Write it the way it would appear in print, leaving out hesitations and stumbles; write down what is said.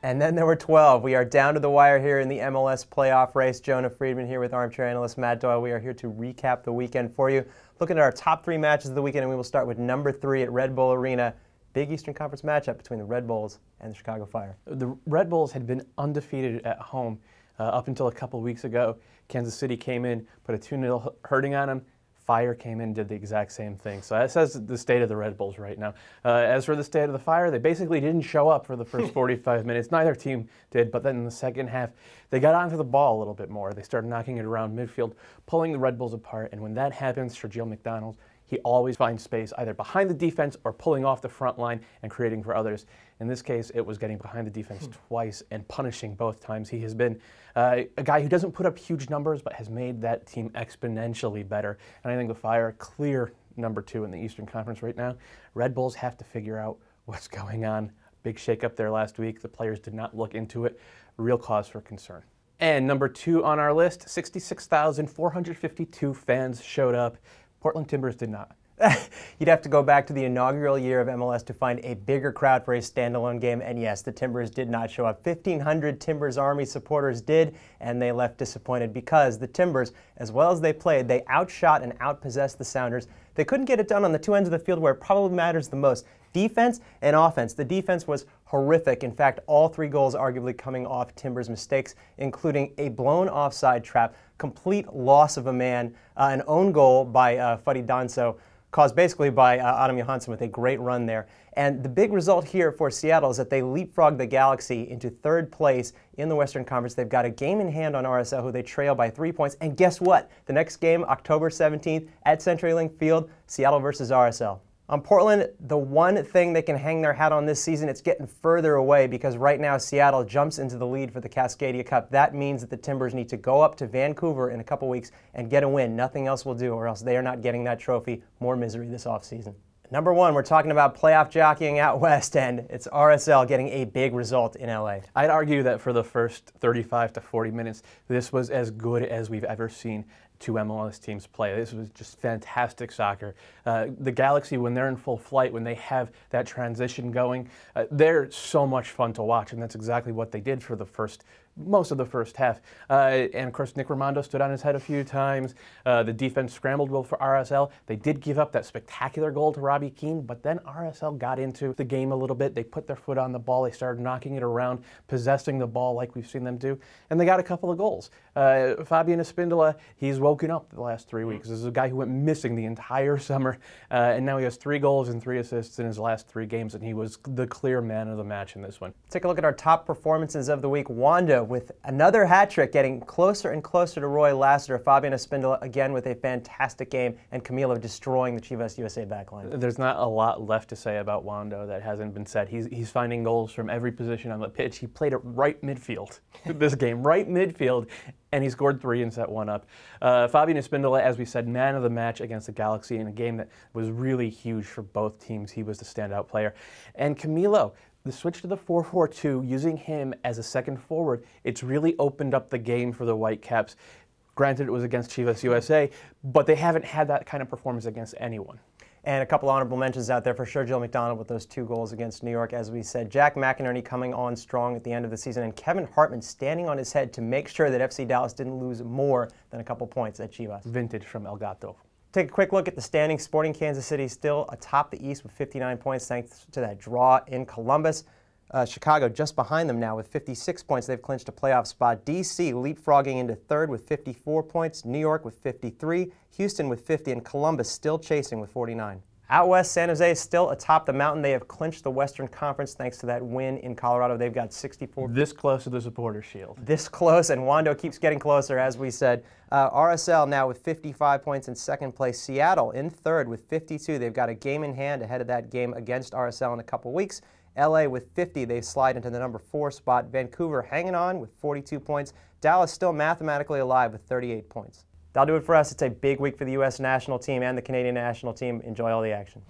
And then there were 12. We are down to the wire here in the MLS playoff race. Jonah Friedman here with armchair analyst Matt Doyle. We are here to recap the weekend for you. Looking at our top 3 matches of the weekend, and we will start with number 3 at Red Bull Arena. Big Eastern Conference matchup between the Red Bulls and the Chicago Fire. The Red Bulls had been undefeated at home up until a couple weeks ago. Kansas City came in, put a 2-0 hurting on them. Fire came in and did the exact same thing. So that says the state of the Red Bulls right now. As for the state of the Fire, they basically didn't show up for the first 45 minutes. Neither team did, but then in the second half, they got onto the ball a little bit more. They started knocking it around midfield, pulling the Red Bulls apart, and when that happens, Sergio McDonald, he always finds space either behind the defense or pulling off the front line and creating for others. In this case, it was getting behind the defense twice and punishing both times. He has been a guy who doesn't put up huge numbers but has made that team exponentially better. And I think the Fire clear number 2 in the Eastern Conference right now. Red Bulls have to figure out what's going on. Big shakeup there last week. The players did not look into it. Real cause for concern. And number 2 on our list, 66,452 fans showed up. Portland Timbers did not. You'd have to go back to the inaugural year of MLS to find a bigger crowd for a standalone game, and yes, the Timbers did not show up. 1,500 Timbers Army supporters did, and they left disappointed because the Timbers, as well as they played, they outshot and outpossessed the Sounders. They couldn't get it done on the 2 ends of the field where it probably matters the most, defense and offense. The defense was horrific. In fact, all 3 goals arguably coming off Timbers' mistakes, including a blown offside trap, complete loss of a man, an own goal by Fuddy Danso, caused basically by Adam Johansson with a great run there. And the big result here for Seattle is that they leapfrogged the Galaxy into 3rd place in the Western Conference. They've got a game in hand on RSL, who they trail by 3 points. And guess what? The next game, October 17th at CenturyLink Field, Seattle versus RSL. On Portland, the one thing they can hang their hat on this season, it's getting further away because right now Seattle jumps into the lead for the Cascadia Cup. That means that the Timbers need to go up to Vancouver in a couple weeks and get a win. Nothing else will do, or else they are not getting that trophy. More misery this offseason. Number 1, we're talking about playoff jockeying out west, and it's RSL getting a big result in LA. I'd argue that for the first 35 to 40 minutes, this was as good as we've ever seen 2 MLS teams play. This was just fantastic soccer. The Galaxy, when they're in full flight, when they have that transition going, they're so much fun to watch, and that's exactly what they did for most of the first half. And of course, Nick Rimando stood on his head a few times. The defense scrambled well for RSL. They did give up that spectacular goal to Robbie Keane, but then RSL got into the game a little bit. They put their foot on the ball. They started knocking it around, possessing the ball like we've seen them do, and they got a couple of goals. Fabian Espindola, he's woken up the last 3 weeks. This is a guy who went missing the entire summer, and now he has 3 goals and 3 assists in his last 3 games, and he was the clear man of the match in this one. Take a look at our top performances of the week. Wanda with another hat trick, getting closer and closer to Roy Lassiter. Fabian Espindola again with a fantastic game, and Camilo destroying the Chivas USA backline. There's not a lot left to say about Wando that hasn't been said. He's finding goals from every position on the pitch. He played at right midfield this game, right midfield, and he scored 3 and set 1 up. Fabian Espindola, as we said, man of the match against the Galaxy in a game that was really huge for both teams. He was the standout player. And Camilo, the switch to the 4-4-2, using him as a second forward, it's really opened up the game for the Whitecaps. Granted, it was against Chivas USA, but they haven't had that kind of performance against anyone. And a couple honorable mentions out there for Sergio McDonald with those 2 goals against New York, as we said. Jack McInerney coming on strong at the end of the season, and Kevin Hartman standing on his head to make sure that FC Dallas didn't lose more than a couple points at Chivas. Vintage from El Gato. Take a quick look at the standings. Sporting Kansas City still atop the East with 59 points thanks to that draw in Columbus. Chicago just behind them now with 56 points. They've clinched a playoff spot. D.C. leapfrogging into 3rd with 54 points. New York with 53. Houston with 50. And Columbus still chasing with 49. Out west, San Jose is still atop the mountain. They have clinched the Western Conference thanks to that win in Colorado. They've got 64. This close to the supporter shield. This close, and Wando keeps getting closer, as we said. RSL now with 55 points in 2nd place. Seattle in 3rd with 52. They've got a game in hand ahead of that game against RSL in a couple weeks. LA with 50. They slide into the number 4 spot. Vancouver hanging on with 42 points. Dallas still mathematically alive with 38 points. That'll do it for us. It's a big week for the U.S. national team and the Canadian national team. Enjoy all the action.